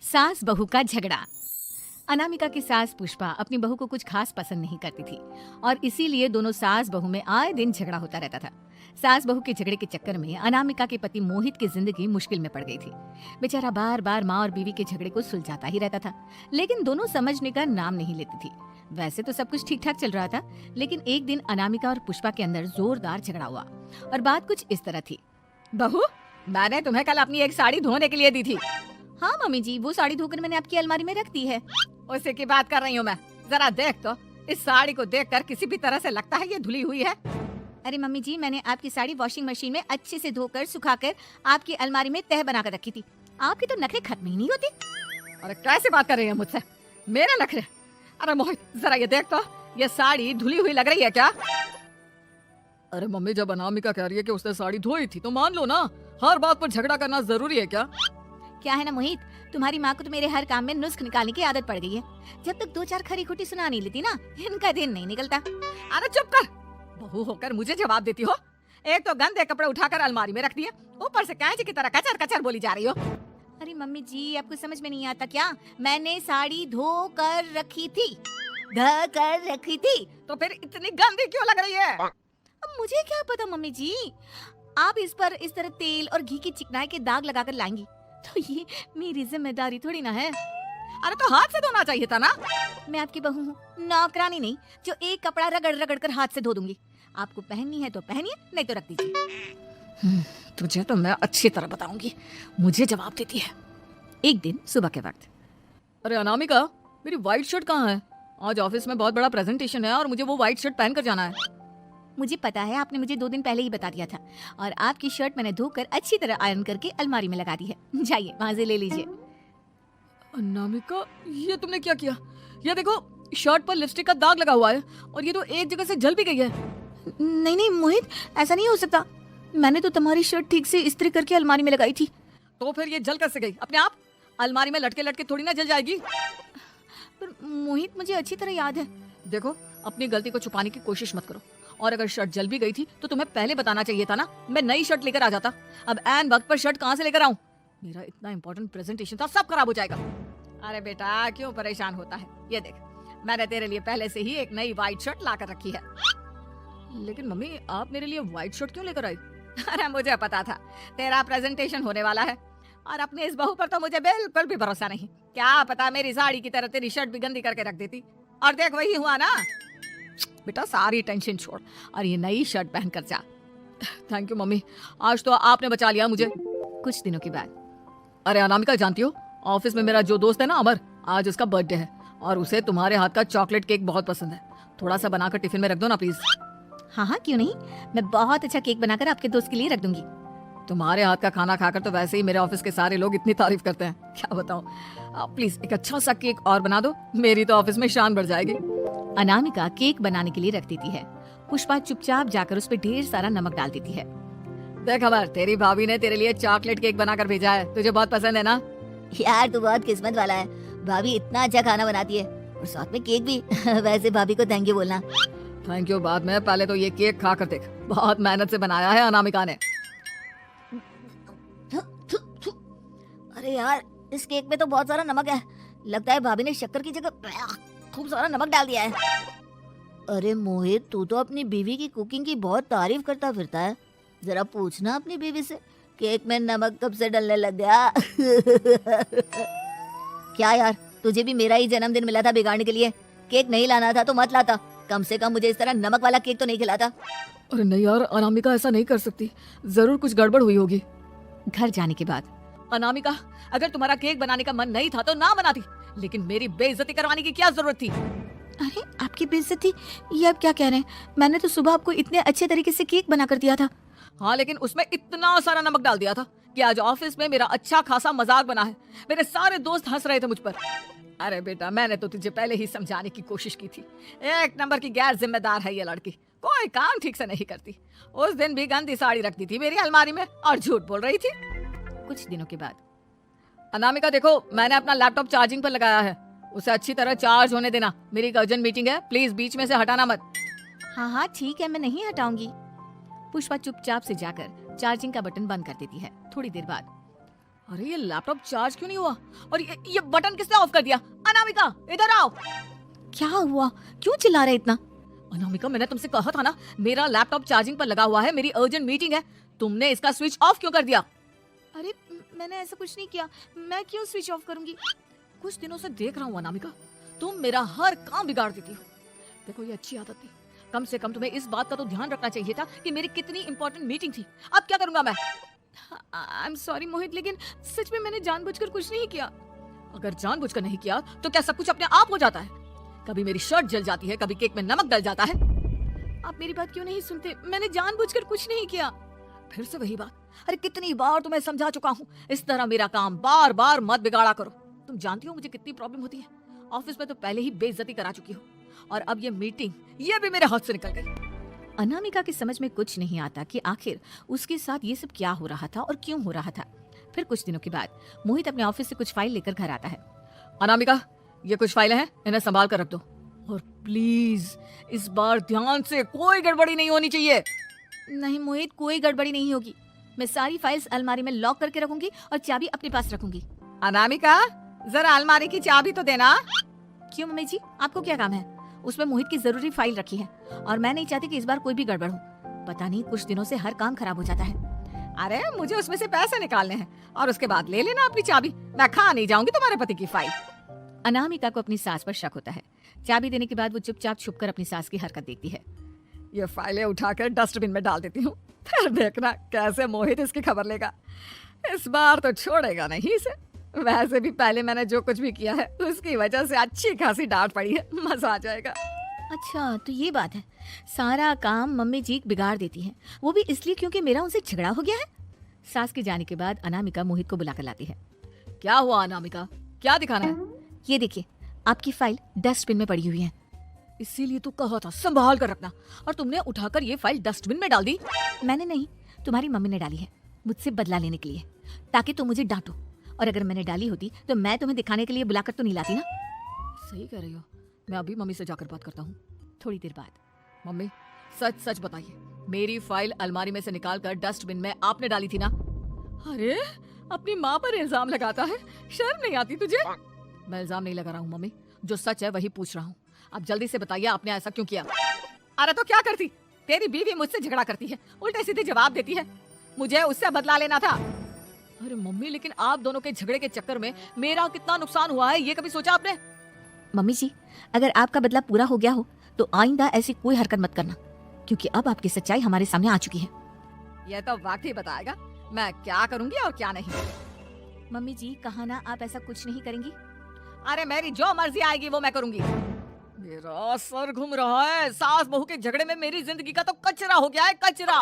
सास बहू का झगड़ा। अनामिका की सास पुष्पा अपनी बहू को कुछ खास पसंद नहीं करती थी और इसीलिए दोनों सास बहू में आए दिन झगड़ा होता रहता था। सास बहू के झगड़े के चक्कर में अनामिका के पति मोहित की जिंदगी मुश्किल में पड़ गई थी। बेचारा बार बार माँ और बीवी के झगड़े को सुलझाता ही रहता था, लेकिन दोनों समझने का नाम नहीं लेती थी। वैसे तो सब कुछ ठीक ठाक चल रहा था, लेकिन एक दिन अनामिका और पुष्पा के अंदर जोरदार झगड़ा हुआ और बात कुछ इस तरह थी। बहू, मैंने तुम्हें कल अपनी एक साड़ी धोने के लिए दी थी। हाँ मम्मी जी, वो साड़ी धोकर मैंने आपकी अलमारी में रख दी है। उसी की बात कर रही हूँ मैं। जरा देख तो, इस साड़ी को देखकर किसी भी तरह से लगता है ये धुली हुई है। अरे मम्मी जी, मैंने आपकी साड़ी वॉशिंग मशीन में अच्छे से धोकर सुखाकर आपकी अलमारी में तह बनाकर रखी थी। आपके तो नखरे खत्म ही नहीं होते। अरे कैसे बात कर रही है मुझसे? मेरे नखरे? अरे मोहित, जरा ये देख तो, ये साड़ी धुली हुई लग रही है क्या? अरे मम्मी, जब अनामिका कह रही है कि उसने साड़ी धोई थी तो मान लो ना। हर बात पर झगड़ा करना जरूरी है क्या? क्या है ना मोहित, तुम्हारी माँ को तो मेरे हर काम में नुस्ख निकालने की आदत पड़ गई है। जब तक दो चार खरी खोटी सुना नहीं लेती ना, इनका दिन नहीं निकलता। अरे चुप कर, बहू होकर मुझे जवाब देती हो। एक तो गंदे कपड़े उठाकर अलमारी में रख दिए, ऊपर से कैंची की तरह कचर कचर बोली जा रही हो। अरे मम्मी जी, आपको समझ में नहीं आता क्या? मैंने साड़ी धो कर रखी थी, धो कर रखी थी। तो फिर इतनी गंदी क्यों लग रही है? अब मुझे क्या पता मम्मी जी, आप इस पर इस तरह तेल और घी की चिकनाई के दाग लगाकर लाएंगी तो ये मेरी जिम्मेदारी थोड़ी ना है। अरे तो हाथ से धोना चाहिए था ना। मैं आपकी बहू हूँ, नौकरानी नहीं जो एक कपड़ा रगड़ रगड़ कर हाथ से धो दूंगी। आपको पहननी है तो पहनिए, नहीं तो रख दीजिए। तुझे तो मैं अच्छी तरह बताऊंगी, मुझे जवाब देती है। एक दिन सुबह के वक्त, अरे अनामिका, मेरी व्हाइट शर्ट कहाँ है? आज ऑफिस में बहुत बड़ा प्रेजेंटेशन है और मुझे वो व्हाइट शर्ट पहन कर जाना है। मुझे पता है, आपने मुझे 2 दिन पहले ही बता दिया था और आपकी शर्ट मैंने धोकर अच्छी तरह आयरन करके अलमारी में लगा दी है। जाइए वहां से ले लीजिए। अनामिका, ये तुमने क्या किया? ये देखो, शर्ट पर लिपस्टिक का दाग लगा हुआ है और ये तो एक जगह से जल भी गई है। नहीं नहीं मोहित, ऐसा नहीं हो सकता। मैंने तो तुम्हारी शर्ट ठीक से इस्त्री करके अलमारी में लगाई थी। तो फिर ये जल कैसे गई अपने आप? अलमारी में लटके लटके थोड़ी ना जल जाएगी। पर मोहित, मुझे अच्छी तरह याद है। देखो, अपनी गलती को छुपाने की कोशिश मत करो। और अगर शर्ट जल भी गई थी तो तुम्हें पहले बताना चाहिए था ना। मैं नई शर्ट लेकर आ जाता। अब ऐन वक्त पर शर्ट कहाँ से लेकर आऊं? मेरा इतना इंपॉर्टेंट प्रेजेंटेशन था, सब खराब हो जाएगा। अरे बेटा, क्यों परेशान होता है? ये देख, मैंने तेरे लिए पहले से ही एक नई व्हाइट शर्ट ला कर रखी है। लेकिन मम्मी, आप मेरे लिए व्हाइट शर्ट क्यों लेकर आई? अरे मुझे पता था तेरा प्रेजेंटेशन होने वाला है और अपने इस बहू पर तो मुझे बिल्कुल भी भरोसा नहीं। क्या पता मेरी साड़ी की तरह तेरी शर्ट भी गंदी करके रख देती। और देख, वही हुआ ना। बेटा, सारी टेंशन छोड़ और ये नई शर्ट पहन कर जा। थैंक यू मम्मी, आज तो आपने बचा लिया मुझे। कुछ दिनों के बाद, अरे अनामिका, जानती हो, ऑफिस में मेरा जो दोस्त है ना अमर, आज उसका बर्थडे है और उसे तुम्हारे हाथ का चॉकलेट केक बहुत पसंद है। थोड़ा सा बनाकर टिफिन में रख दो ना प्लीज। हाँ हाँ क्यों नहीं, मैं बहुत अच्छा केक बनाकर आपके दोस्त के लिए रख दूंगी। तुम्हारे हाथ का खाना खाकर तो वैसे ही मेरे ऑफिस के सारे लोग इतनी तारीफ करते हैं, क्या बताऊं। आप प्लीज एक अच्छा सा केक और बना दो, मेरी तो ऑफिस में शान बढ़ जाएगी। अनामिका केक बनाने के लिए रख देती है। पुष्पा चुपचाप जाकर उस पर ढेर सारा नमक डाल देती है। देख अमर, तेरी भाभी ने तेरे लिए चॉकलेट केक बनाकर भेजा है, तुझे बहुत पसंद है ना? यार तू बहुत किस्मत वाला है, भाभी इतना अच्छा खाना बनाती है और साथ में केक भी। वैसे भाभी को थैंक यू बोलना। थैंक यू बाद में, पहले तो ये केक खा कर देख, बहुत मेहनत से बनाया है अनामिका ने। अरे यार, इस केक में तो बहुत सारा नमक है। लगता है भाभी ने शक्कर की जगह खूब सारा नमक डाल दिया है। अरे मोहित, तू तो अपनी बीवी की कुकिंग की बहुत तारीफ करता फिरता है। जरा पूछना अपनी बीवी से, केक में नमक कब से डलने लग गया? क्या यार, तुझे भी मेरा ही जन्मदिन मिला था बिगाड़ने के लिए? केक नहीं लाना था तो मत लाता, कम से कम मुझे इस तरह नमक वाला केक तो नहीं खिलाता। अरे नहीं यार, अनामिका ऐसा नहीं कर सकती, जरूर कुछ गड़बड़ हुई होगी। घर जाने के बाद, अनामिका, अगर तुम्हारा केक बनाने का मन नहीं था तो ना बनाती, लेकिन मेरी बेइज्जती करवाने की क्या जरूरत थी? अरे आपकी बेइज्जती, ये आप क्या कह रहे हैं? मैंने तो सुबह आपको इतने अच्छे तरीके से केक बनाकर दिया था। हाँ, लेकिन उसमें इतना सारा नमक डाल दिया था कि आज ऑफिस में मेरा अच्छा खासा मजाक बना है। मेरे सारे दोस्त हंस रहे थे मुझ पर। अरे बेटा, मैंने तो तुझे पहले ही समझाने की कोशिश की थी। एक नंबर की गैर जिम्मेदार है ये लड़की, कोई काम ठीक से नहीं करती। उस दिन भी गंदी साड़ी रखती थी मेरी अलमारी में और झूठ बोल रही थी। कुछ दिनों के बाद, अनामिका देखो, मैंने अपना लैपटॉप चार्जिंग पर लगाया है, उसे अच्छी तरह चार्ज होने देना। मेरी एक अर्जेंट मीटिंग है, प्लीज बीच में से हटाना मत। हाँ हाँ ठीक है, मैं नहीं हटाऊंगी। पुष्पा चुपचाप से जाकर चार्जिंग का बटन बंद कर देती है। थोड़ी देर बाद, अरे ये लैपटॉप चार्ज क्यों नहीं हुआ? और ये बटन किसने ऑफ कर दिया? अनामिका इधर आओ। क्या हुआ? क्यों चिल्ला रहे इतना? अनामिका मैंने तुमसे कहा था ना, मेरा लैपटॉप चार्जिंग पर लगा हुआ है, मेरी अर्जेंट मीटिंग है। तुमने इसका स्विच ऑफ क्यों कर दिया? अरे मैंने ऐसा कुछ नहीं किया, मैं क्यों स्विच ऑफ करूंगी? कुछ दिनों से देख रहा हूँ अनामिका, तुम मेरा हर काम बिगाड़ देती हो। देखो ये अच्छी आदत थी, कम से कम तुम्हें इस बात का तो ध्यान रखना चाहिए था कि मेरी कितनी इंपॉर्टेंट मीटिंग थी। अब क्या करूंगा मैं? आई एम सॉरी मोहित, लेकिन सच में मैंने जानबूझकर कुछ नहीं किया। अगर जानबूझकर नहीं किया तो क्या सब कुछ अपने आप हो जाता है? कभी मेरी शर्ट जल जाती है, कभी केक में नमक डल जाता है। आप मेरी बात क्यों नहीं सुनते? मैंने जानबूझकर कुछ नहीं किया। फिर से वही बात। अरे कितनी बार तुम्हें समझा चुका हूँ, इस तरह मेरा काम बार बार मत बिगाड़ा करो। तुम जानती हो मुझे कितनी प्रॉब्लम होती है। ऑफिस में तो पहले ही बेइज्जती करा चुकी हो, और अब ये मीटिंग, ये भी मेरे हाथ से निकल गई। अनामिका की समझ में कुछ नहीं आता कि आखिर उसके साथ ये सब क्या हो रहा था और क्यों हो रहा था। फिर कुछ दिनों के बाद मोहित अपने ऑफिस से कुछ फाइल लेकर घर आता है। अनामिका, ये कुछ फाइलें हैं, इन्हें संभाल कर रख दो, और प्लीज इस बार ध्यान से, कोई गड़बड़ी नहीं होनी चाहिए। नहीं मोहित, कोई गड़बड़ी नहीं होगी। मैं सारी फाइल्स अलमारी में लॉक करके रखूंगी और चाबी अपने पास रखूंगी। अनामिका, जरा अलमारी की चाबी तो देना। क्यों मम्मी जी, आपको क्या काम है? उसमें मोहित की जरूरी फाइल रखी है और मैं नहीं चाहती कि इस बार कोई भी गड़बड़ हो। पता नहीं कुछ दिनों से हर काम खराब हो जाता है। अरे मुझे उसमें से पैसे निकालने हैं, और उसके बाद ले लेना अपनी चाबी। मैं खा नहीं जाऊंगी तुम्हारे पति की फाइल। अनामिका को अपनी सास पर शक होता है। चाबी देने के बाद वो चुपचाप छुपकर अपनी सास की हरकत देखती है। ये फाइलें उठाकर डस्टबिन में डाल देती हूँ, फिर देखना कैसे मोहित इसकी खबर लेगा। इस बार तो छोड़ेगा नहीं इसे। वैसे भी पहले मैंने जो कुछ भी किया है उसकी वजह से अच्छी खासी डांट पड़ी है, मजा आ जाएगा। अच्छा तो ये बात है, सारा काम मम्मी जी बिगाड़ देती हैं, वो भी इसलिए क्योंकि मेरा उनसे झगड़ा हो गया है। सास के जाने के बाद अनामिका मोहित को बुलाकर लाती है। क्या हुआ अनामिका, क्या दिखाना है? ये देखिए, आपकी फाइल डस्टबिन में पड़ी हुई है। इसीलिए तो कहा था संभाल कर रखना, और तुमने उठाकर ये फाइल डस्टबिन में डाल दी। मैंने नहीं, तुम्हारी मम्मी ने डाली है, मुझसे बदला लेने के लिए, ताकि तुम मुझे डांटो। और अगर मैंने डाली होती तो मैं तुम्हें दिखाने के लिए बुलाकर तो नहीं लाती ना। सही कह रही हो, मैं अभी मम्मी से जाकर बात करता हूँ। थोड़ी देर बाद। मम्मी सच सच बताइए, मेरी फाइल अलमारी में से निकालकर डस्टबिन में आपने डाली थी ना? अरे अपनी माँ पर इल्जाम लगाता है, शर्म नहीं आती तुझे? मैं इल्जाम नहीं लगा रहा हूँ मम्मी, जो सच है वही पूछ रहा हूँ। अब जल्दी से बताइए आपने ऐसा क्यों किया? अरे तो क्या करती, तेरी बीवी मुझसे झगड़ा करती है, उल्टे सीधे जवाब देती है, मुझे उससे बदला लेना था। अरे मम्मी, लेकिन आप दोनों के झगड़े के चक्कर में मेरा कितना नुकसान हुआ है, ये कभी सोचा आपने? मम्मी जी, अगर आपका बदला पूरा हो गया हो तो आइंदा ऐसी कोई हरकत मत करना, क्योंकि अब आपकी सच्चाई हमारे सामने आ चुकी है। यह तो वक्त ही बताएगा मैं क्या करूंगी और क्या नहीं। मम्मी जी, कहा ना आप ऐसा कुछ नहीं करेंगी। अरे मेरी जो मर्जी आएगी वो मैं करूंगी। मेरा सर घूम रहा है, सास बहू के झगड़े में मेरी जिंदगी का तो कचरा हो गया है, कचरा।